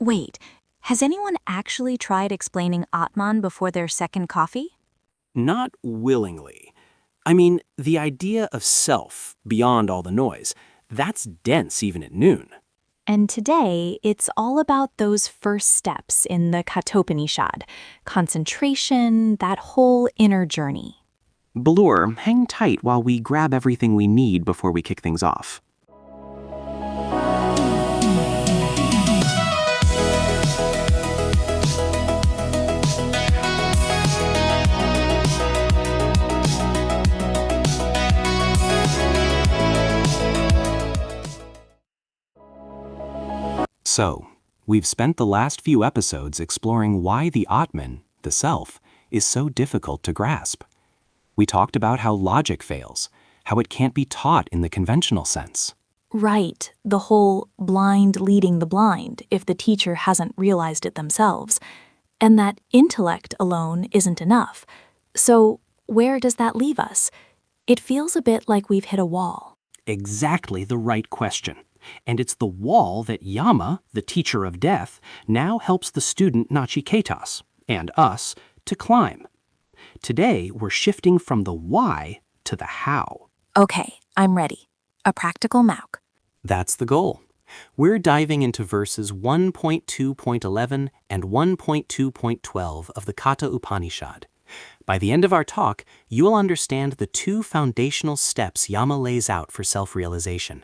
Wait, has anyone actually tried explaining Atman before their second coffee? Not willingly. I mean, the idea of self, beyond all the noise, that's dense even at noon. And today, it's all about those first steps in the Katopanishad concentration, that whole inner journey. Balur, hang tight while we grab everything we need before we kick things off. So, we've spent the last few episodes exploring why the Atman, the self, is so difficult to grasp. We talked about how logic fails, how it can't be taught in the conventional sense. Right, the whole blind leading the blind if the teacher hasn't realized it themselves, and that intellect alone isn't enough. So, where does that leave us? It feels a bit like we've hit a wall. Exactly the right question. And it's the wall that Yama, the teacher of death, now helps the student Nachiketas, and us, to climb. Today, we're shifting from the why to the how. Okay, I'm ready. A practical Mauk. That's the goal. We're diving into verses 1.2.11 and 1.2.12 of the Katha Upanishad. By the end of our talk, you'll understand the two foundational steps Yama lays out for self-realization,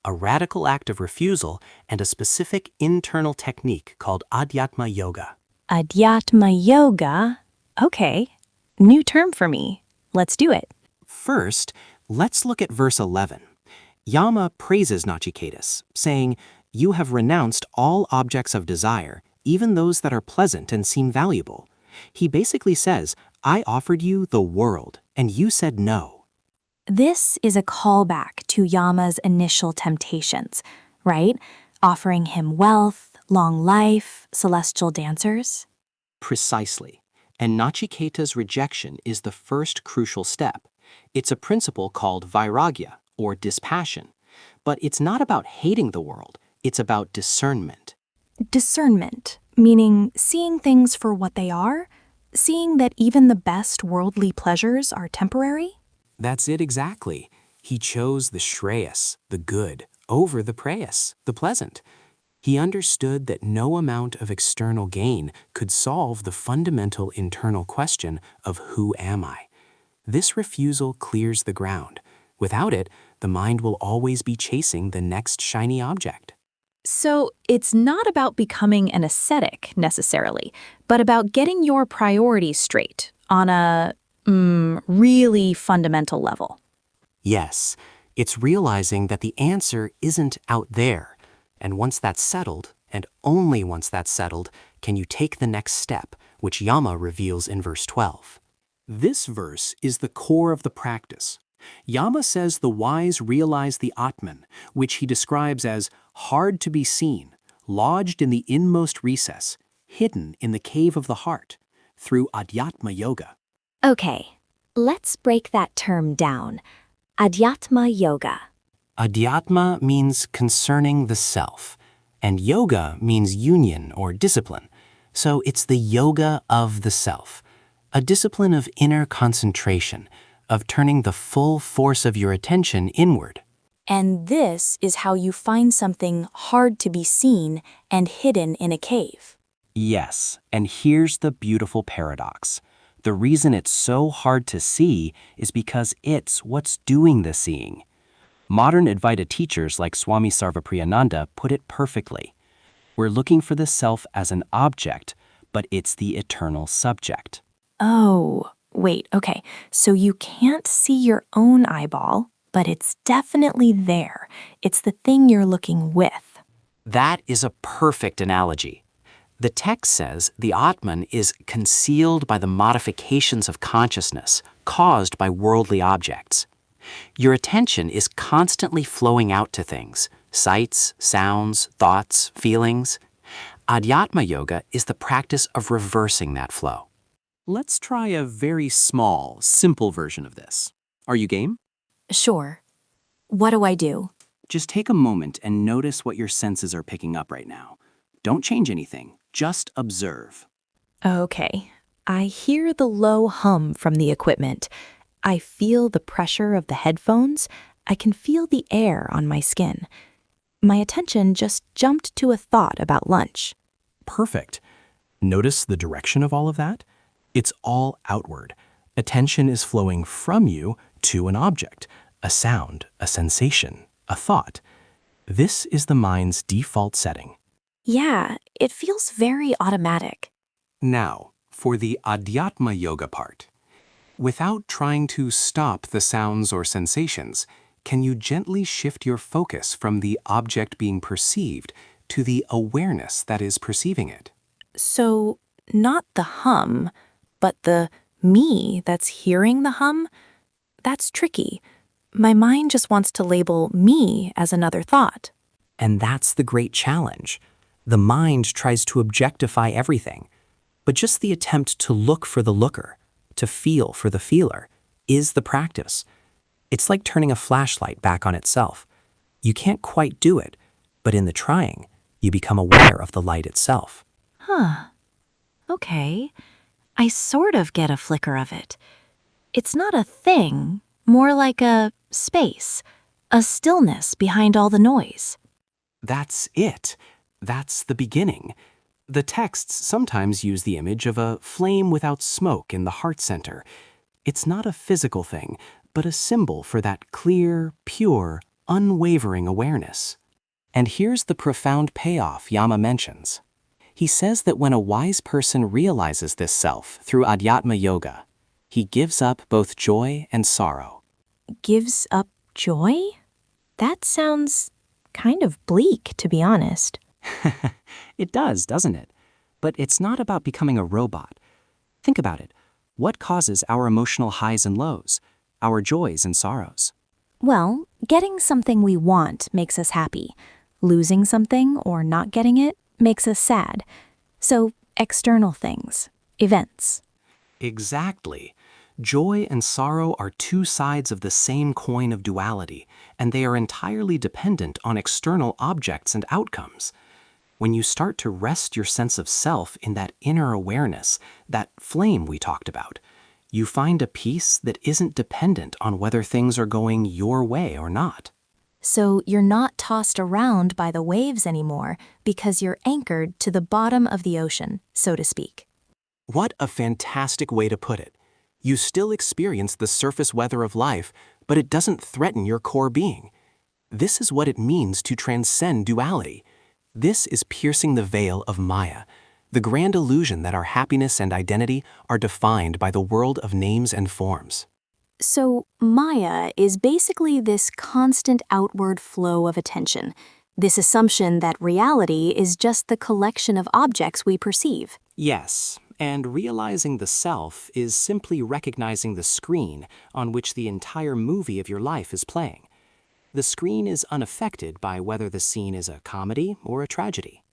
a radical act of refusal and a specific internal technique called Adhyatma Yoga. Adhyatma Yoga? Okay, new term for me. Let's do it. First, let's look at verse 11. Yama praises Nachiketas, saying, "You have renounced all objects of desire, even those that are pleasant and seem valuable." He basically says, "I offered you the world, and you said no." This is a callback to Yama's initial temptations, right? Offering him wealth, long life, celestial dancers. Precisely. And Nachiketa's rejection is the first crucial step. It's a principle called vairagya, or dispassion. But it's not about hating the world, it's about discernment. Discernment, meaning seeing things for what they are, seeing that even the best worldly pleasures are temporary. That's it exactly. He chose the shreyas, the good, over the preyas, the pleasant. He understood that no amount of external gain could solve the fundamental internal question of who am I? This refusal clears the ground. Without it, the mind will always be chasing the next shiny object. So it's not about becoming an ascetic necessarily, but about getting your priorities straight on a really fundamental level. Yes, it's realizing that the answer isn't out there. And once that's settled, and only once that's settled, can you take the next step, which Yama reveals in verse 12. This verse is the core of the practice. Yama says the wise realize the Atman, which he describes as hard to be seen, lodged in the inmost recess, hidden in the cave of the heart, through Adhyatma Yoga. Okay, let's break that term down. Adhyatma Yoga. Adhyatma means concerning the self, and yoga means union or discipline. So it's the yoga of the self, a discipline of inner concentration, of turning the full force of your attention inward. And this is how you find something hard to be seen and hidden in a cave. Yes, and here's the beautiful paradox. The reason it's so hard to see is because it's what's doing the seeing. Modern Advaita teachers like Swami Sarvapriyananda put it perfectly. We're looking for the self as an object, but it's the eternal subject. Oh, wait, okay. So you can't see your own eyeball, but it's definitely there. It's the thing you're looking with. That is a perfect analogy. The text says the Atman is concealed by the modifications of consciousness caused by worldly objects. Your attention is constantly flowing out to things, sights, sounds, thoughts, feelings. Adhyatma Yoga is the practice of reversing that flow. Let's try a very small, simple version of this. Are you game? Sure. What do I do? Just take a moment and notice what your senses are picking up right now. Don't change anything. Just observe. Okay. I hear the low hum from the equipment. I feel the pressure of the headphones. I can feel the air on my skin. My attention just jumped to a thought about lunch. Perfect. Notice the direction of all of that? It's all outward. Attention is flowing from you to an object, a sound, a sensation, a thought. This is the mind's default setting. Yeah, it feels very automatic. Now, for the Adhyatma Yoga part. Without trying to stop the sounds or sensations, can you gently shift your focus from the object being perceived to the awareness that is perceiving it? So, not the hum, but the me that's hearing the hum? That's tricky. My mind just wants to label me as another thought. And that's the great challenge. The mind tries to objectify everything, but just the attempt to look for the looker, to feel for the feeler, is the practice. It's like turning a flashlight back on itself. You can't quite do it, but in the trying, you become aware of the light itself. Okay, I sort of get a flicker of it. It's not a thing, more like a space, a stillness behind all the noise. That's it. That's the beginning. The texts sometimes use the image of a flame without smoke in the heart center. It's not a physical thing, but a symbol for that clear, pure, unwavering awareness. And here's the profound payoff Yama mentions. He says that when a wise person realizes this self through Adhyatma Yoga, he gives up both joy and sorrow. Gives up joy? That sounds kind of bleak, to be honest. It does, doesn't it? But it's not about becoming a robot. Think about it. What causes our emotional highs and lows, our joys and sorrows? Well, getting something we want makes us happy. Losing something or not getting it makes us sad. So, external things, events. Exactly. Joy and sorrow are two sides of the same coin of duality, and they are entirely dependent on external objects and outcomes. When you start to rest your sense of self in that inner awareness, that flame we talked about, you find a peace that isn't dependent on whether things are going your way or not. So you're not tossed around by the waves anymore because you're anchored to the bottom of the ocean, so to speak. What a fantastic way to put it. You still experience the surface weather of life, but it doesn't threaten your core being. This is what it means to transcend duality. This is piercing the veil of Maya, the grand illusion that our happiness and identity are defined by the world of names and forms. So Maya is basically this constant outward flow of attention, this assumption that reality is just the collection of objects we perceive. Yes, and realizing the self is simply recognizing the screen on which the entire movie of your life is playing. The screen is unaffected by whether the scene is a comedy or a tragedy.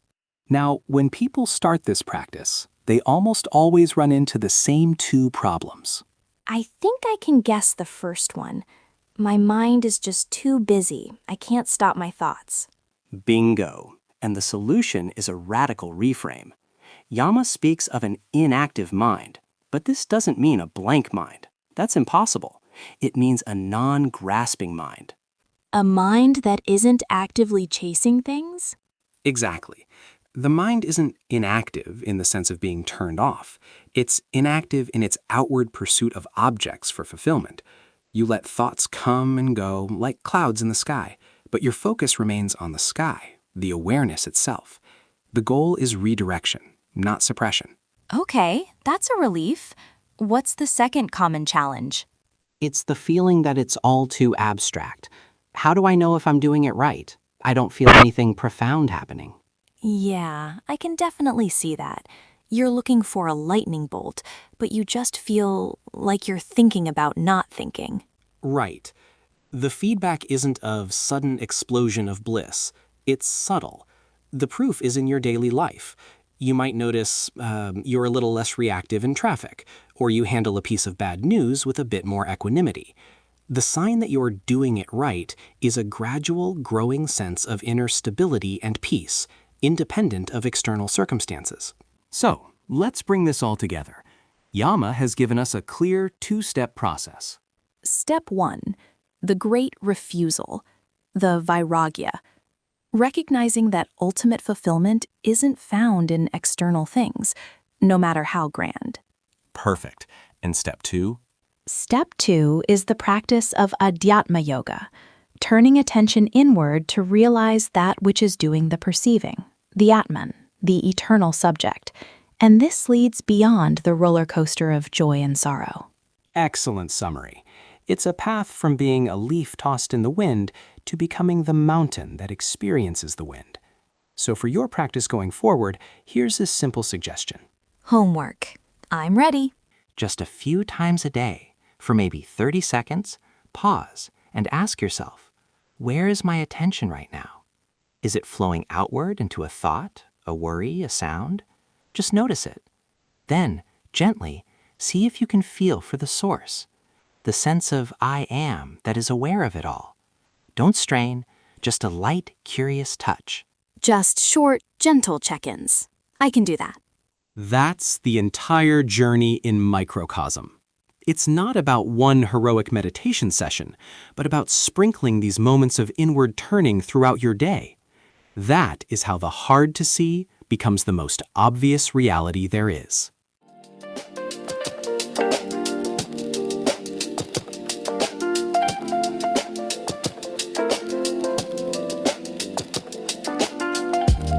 Now, when people start this practice, they almost always run into the same two problems. I think I can guess the first one. My mind is just too busy. I can't stop my thoughts. Bingo. And the solution is a radical reframe. Yama speaks of an inactive mind, but this doesn't mean a blank mind. That's impossible. It means a non-grasping mind. A mind that isn't actively chasing things? Exactly. The mind isn't inactive in the sense of being turned off. It's inactive in its outward pursuit of objects for fulfillment. You let thoughts come and go like clouds in the sky, but your focus remains on the sky, the awareness itself. The goal is redirection, not suppression. Okay, that's a relief. What's the second common challenge? It's the feeling that it's all too abstract. How do I know if I'm doing it right? I don't feel anything profound happening. Yeah, I can definitely see that. You're looking for a lightning bolt, but you just feel like you're thinking about not thinking. Right. The feedback isn't of sudden explosion of bliss. It's subtle. The proof is in your daily life. You might notice you're a little less reactive in traffic, or you handle a piece of bad news with a bit more equanimity. The sign that you're doing it right is a gradual, growing sense of inner stability and peace, independent of external circumstances. So, let's bring this all together. Yama has given us a clear two-step process. Step 1. The great refusal, the vairagya. Recognizing that ultimate fulfillment isn't found in external things, no matter how grand. Perfect. And step 2? Step 2 is the practice of Adhyatma Yoga, turning attention inward to realize that which is doing the perceiving, the Atman, the eternal subject. And this leads beyond the roller coaster of joy and sorrow. Excellent summary. It's a path from being a leaf tossed in the wind to becoming the mountain that experiences the wind. So for your practice going forward, here's a simple suggestion. Homework. I'm ready. Just a few times a day, for maybe 30 seconds, pause and ask yourself, where is my attention right now? Is it flowing outward into a thought, a worry, a sound? Just notice it. Then, gently, see if you can feel for the source, the sense of I am that is aware of it all. Don't strain, just a light, curious touch. Just short, gentle check-ins. I can do that. That's the entire journey in microcosm. It's not about one heroic meditation session, but about sprinkling these moments of inward turning throughout your day. That is how the hard to see becomes the most obvious reality there is.